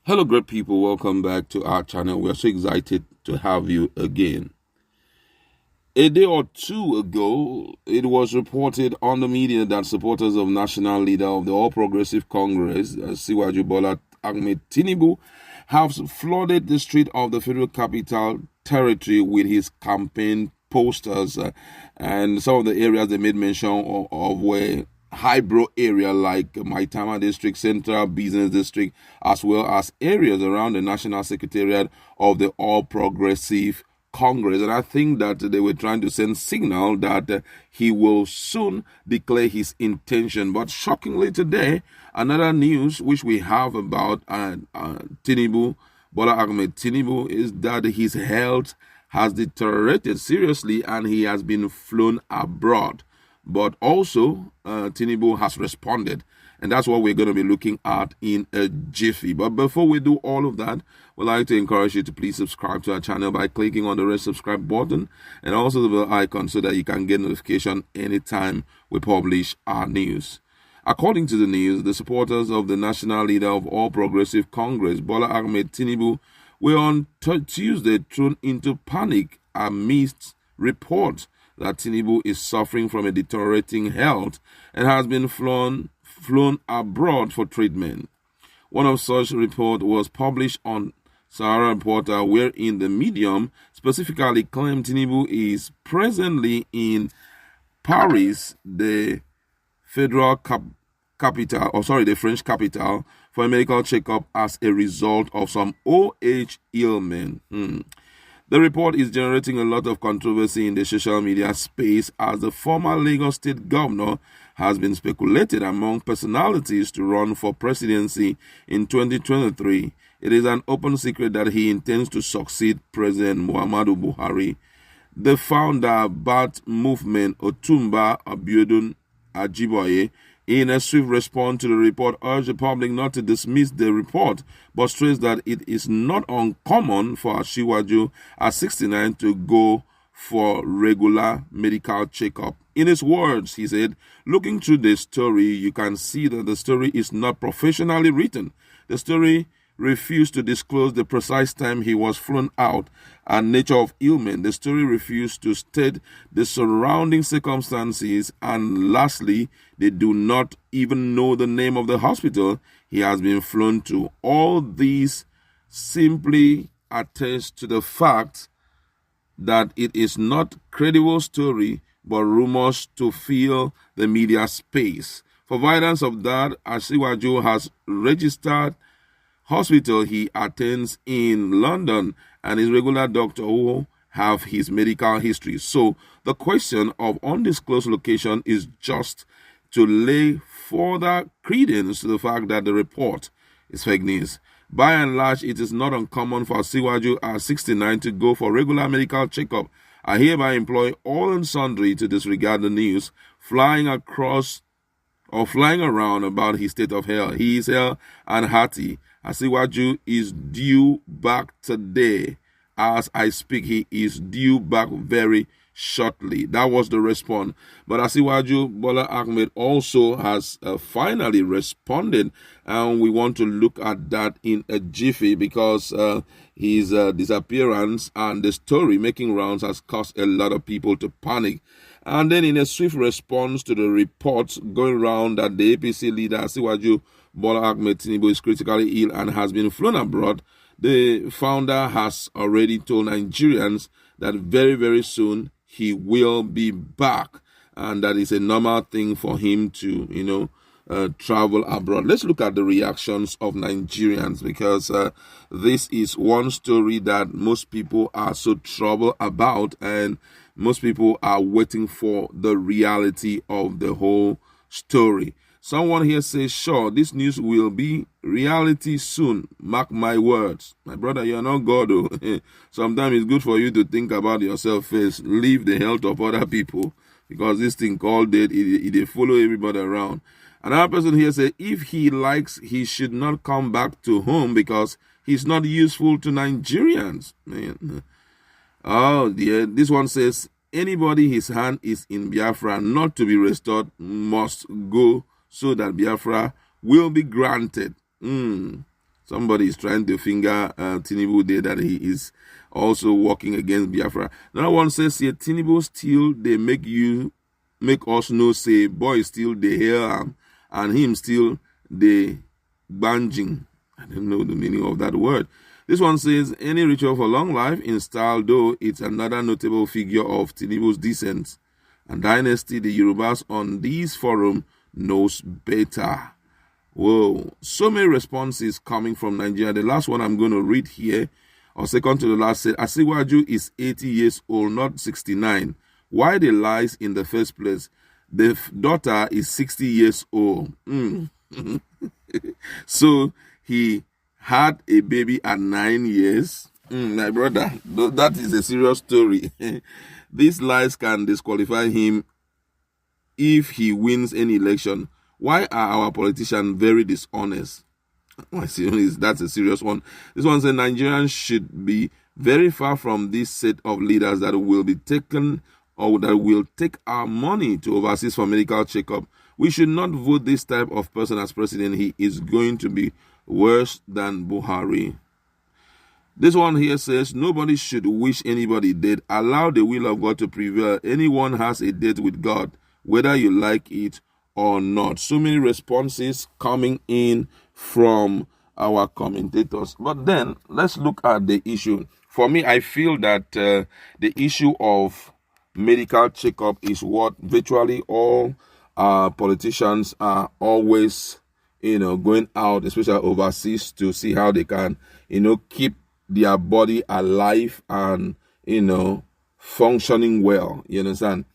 Hello, great people. Welcome back to our channel. We are so excited to have you again. A day or two ago, it was reported on the media that supporters of national leader of the All Progressive Congress, Bola Tinubu, have flooded the street of the Federal Capital Territory with his campaign posters, and some of the areas they made mention of were highbrow area like Maitama District, Central Business District, as well as areas around the National Secretariat of the All Progressive Congress. And I think that they were trying to send signal that he will soon declare his intention. But shockingly today, another news which we have about Tinubu, Bola Tinubu, is that his health has deteriorated seriously and he has been flown abroad. But also, Tinubu has responded. And that's what we're going to be looking at in a jiffy. But before we do all of that, we'd like to encourage you to please subscribe to our channel by clicking on the red subscribe button and also the bell icon so that you can get notification anytime we publish our news. According to the news, the supporters of the national leader of All Progressive Congress, Bola Tinubu, were on Tuesday thrown into panic amidst reports that Tinubu is suffering from a deteriorating health and has been flown abroad for treatment. One of such reports was published on Sahara Reporter, wherein the medium specifically claimed Tinubu is presently in Paris, the federal the French capital, for a medical checkup as a result of some OH ailment. The report is generating a lot of controversy in the social media space as the former Lagos State governor has been speculated among personalities to run for presidency in 2023. It is an open secret that he intends to succeed President Muhammadu Buhari. The founder, Bat Movement, Otumba Abiodun Ajiboye, in a swift response to the report, urged the public not to dismiss the report, but stressed that it is not uncommon for Asiwaju at 69 to go for regular medical checkup. In his words, he said, looking through the story, you can see that the story is not professionally written. The story refused to disclose the precise time he was flown out and nature of ailment. The story refused to state the surrounding circumstances, and lastly, they do not even know the name of the hospital he has been flown to. All these simply attest to the fact that it is not credible story but rumors to fill the media space. For evidence of that, Asiwaju has registered hospital he attends in London and his regular doctor who have his medical history. So the question of undisclosed location is just to lay further credence to the fact that the report is fake news. By and large, it is not uncommon for Asiwaju at 69 to go for regular medical checkup. I hereby employ all and sundry to disregard the news flying around about his state of health. He is ill and hearty. Asiwaju is due back today. As I speak, he is due back very shortly. That was the response. But Asiwaju Bola Ahmed also has finally responded, and we want to look at that in a jiffy because his disappearance and the story making rounds has caused a lot of people to panic. And then in a swift response to the reports going around that the APC leader Asiwaju Bola Ahmed Tinubu is critically ill and has been flown abroad, the founder has already told Nigerians that very, very soon he will be back, and that is a normal thing for him to, travel abroad. Let's look at the reactions of Nigerians because this is one story that most people are so troubled about, and most people are waiting for the reality of the whole story. Someone here says, sure, this news will be reality soon. Mark my words. My brother, you're not God. Sometimes it's good for you to think about yourself first. Leave the health of other people, because this thing called death, it follow everybody around. Another person here says, if he likes, he should not come back to home because he's not useful to Nigerians. Man. Oh, yeah. This one says, anybody his hand is in Biafra not to be restored must go so that Biafra will be granted. Somebody is trying to finger Tinubu there that he is also working against Biafra. Another one says here, Tinubu still they make us know say boy still they hear and him still they banjing. I don't know the meaning of that word. This one says, any ritual for long life in style, though it's another notable figure of Tinubu's descent and dynasty. The Yorubas on this forum knows better. Whoa, so many responses coming from Nigeria. The last one I'm going to read here, or second to the last, said, Asiwaju is 80 years old, not 69. Why the lies in the first place? The daughter is 60 years old. So he had a baby at 9 years. My brother, that is a serious story. These lies can disqualify him if he wins any election. Why are our politicians very dishonest? That's a serious one. This one says Nigerians should be very far from this set of leaders that will be taken or that will take our money to overseas for medical checkup. We should not vote this type of person as president. He is going to be worse than Buhari. This one here says, nobody should wish anybody dead. Allow the will of God to prevail. Anyone has a date with God, whether you like it or not. So many responses coming in from our commentators. But then, let's look at the issue. For me, I feel that the issue of medical checkup is what virtually all politicians are always going out, especially overseas, to see how they can, keep their body alive and, functioning well. You understand?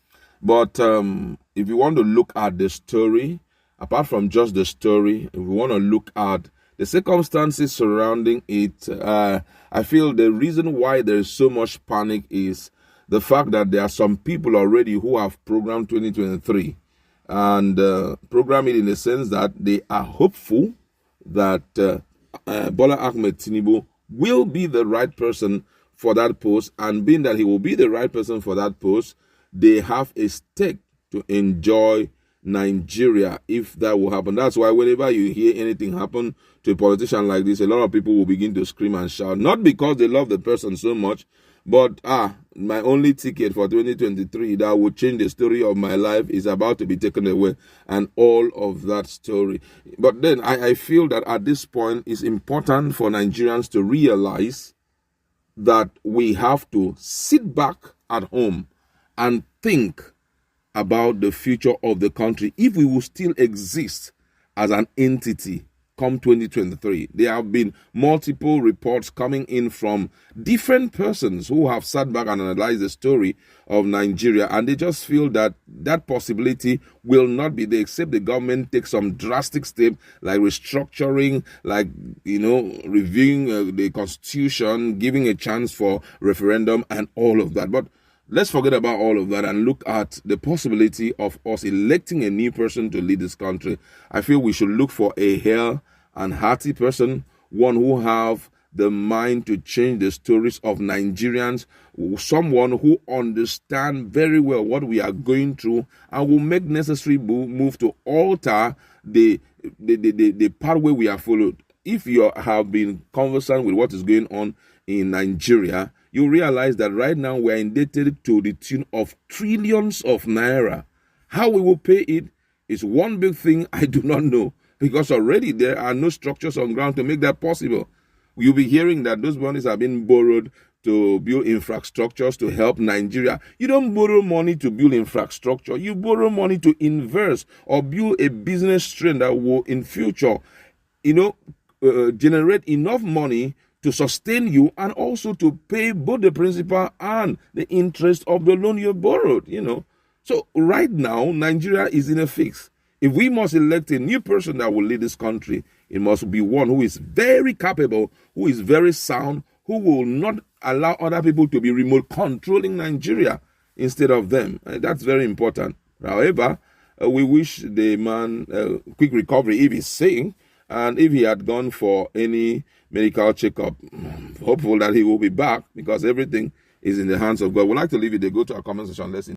But if you want to look at the story, apart from just the story, if we want to look at the circumstances surrounding it, I feel the reason why there is so much panic is the fact that there are some people already who have programmed 2023. And program it in the sense that they are hopeful that Bola Ahmed Tinubu will be the right person for that post, and being that he will be the right person for that post, they have a stake to enjoy Nigeria if that will happen. That's why whenever you hear anything happen to a politician like this, a lot of people will begin to scream and shout, not because they love the person so much, but my only ticket for 2023 that will change the story of my life is about to be taken away, and all of that story. But then I feel that at this point it's important for Nigerians to realize that we have to sit back at home and think about the future of the country if we will still exist as an entity come 2023. There have been multiple reports coming in from different persons who have sat back and analyzed the story of Nigeria, and they just feel that that possibility will not be there except the government takes some drastic step like restructuring, like reviewing the constitution, giving a chance for referendum and all of that. But let's forget about all of that and look at the possibility of us electing a new person to lead this country. I feel we should look for a hale and hearty person, one who have the mind to change the stories of Nigerians, someone who understand very well what we are going through and will make necessary move to alter the pathway we have followed. If you have been conversant with what is going on in Nigeria, you realize that right now we are indebted to the tune of trillions of naira. How we will pay it is one big thing I do not know, because already there are no structures on ground to make that possible. You'll be hearing that those monies have been borrowed to build infrastructures to help Nigeria. You don't borrow money to build infrastructure. You borrow money to invest or build a business strain that will in future, generate enough money to sustain you and also to pay both the principal and the interest of the loan you borrowed, So right now, Nigeria is in a fix. If we must elect a new person that will lead this country, it must be one who is very capable, who is very sound, who will not allow other people to be remote controlling Nigeria instead of them. That's very important. However, we wish the man quick recovery if he's saying, and if he had gone for any medical checkup, hopeful that he will be back, because everything is in the hands of God. We'd like to leave it there. Go to our comment section. Let's